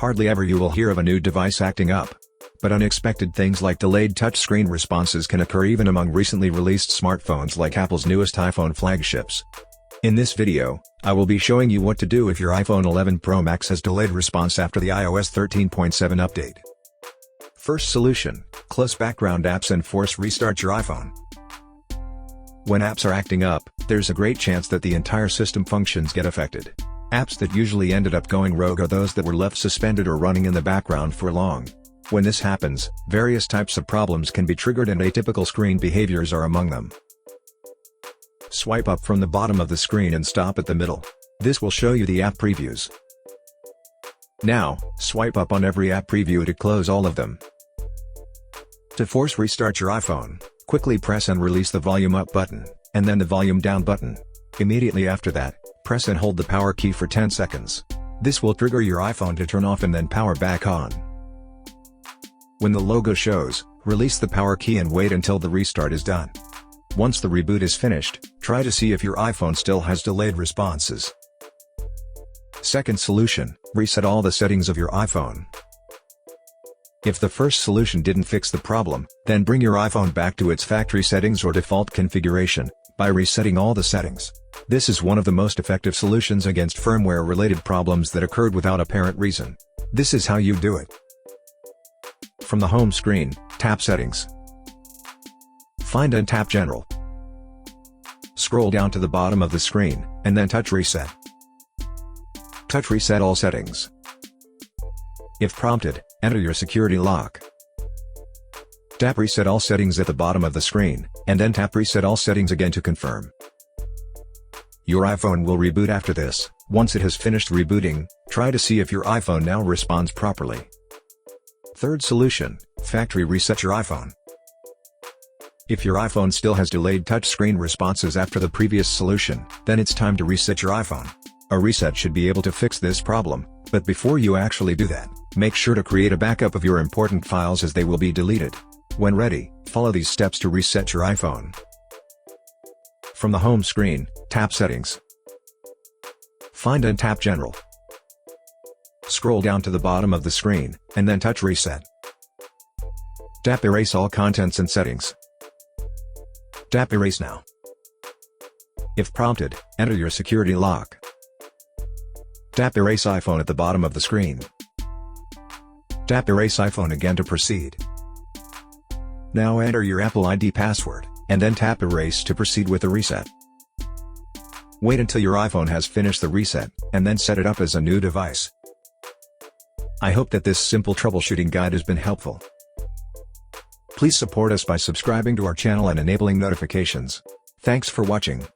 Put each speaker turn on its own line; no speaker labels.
Hardly ever you will hear of a new device acting up. But unexpected things like delayed touchscreen responses can occur even among recently released smartphones like Apple's newest iPhone flagships. In this video, I will be showing you what to do if your iPhone 11 Pro Max has delayed response after the iOS 13.7 update. First solution: close background apps and force restart your iPhone. When apps are acting up, there's a great chance that the entire system functions get affected. Apps that usually ended up going rogue are those that were left suspended or running in the background for long. When this happens, various types of problems can be triggered and atypical screen behaviors are among them. Swipe up from the bottom of the screen and stop at the middle. This will show you the app previews. Now, swipe up on every app preview to close all of them. To force restart your iPhone, quickly press and release the volume up button, and then the volume down button. Immediately after that, press and hold the power key for 10 seconds. This will trigger your iPhone to turn off and then power back on. When the logo shows, release the power key and wait until the restart is done. Once the reboot is finished, try to see if your iPhone still has delayed responses. Second solution: reset all the settings of your iPhone. If the first solution didn't fix the problem, then bring your iPhone back to its factory settings or default configuration, by resetting all the settings. This is one of the most effective solutions against firmware-related problems that occurred without apparent reason. This is how you do it. From the home screen, tap Settings. Find and tap General. Scroll down to the bottom of the screen, and then touch Reset. Touch Reset all settings. If prompted, enter your security lock. Tap Reset all settings at the bottom of the screen, and then tap Reset all settings again to confirm. Your iPhone will reboot after this. Once it has finished rebooting, try to see if your iPhone now responds properly. Third solution: factory reset your iPhone. If your iPhone still has delayed touchscreen responses after the previous solution, then it's time to reset your iPhone. A reset should be able to fix this problem, but before you actually do that, make sure to create a backup of your important files as they will be deleted. When ready, follow these steps to reset your iPhone. From the home screen, tap Settings. Find and tap General. Scroll down to the bottom of the screen, and then touch Reset. Tap Erase all contents and settings. Tap Erase now. If prompted, enter your security lock. Tap Erase iPhone at the bottom of the screen. Tap Erase iPhone again to proceed. Now enter your Apple ID password, and then tap Erase to proceed with the reset. Wait until your iPhone has finished the reset, and then set it up as a new device. I hope that this simple troubleshooting guide has been helpful. Please support us by subscribing to our channel and enabling notifications. Thanks for watching.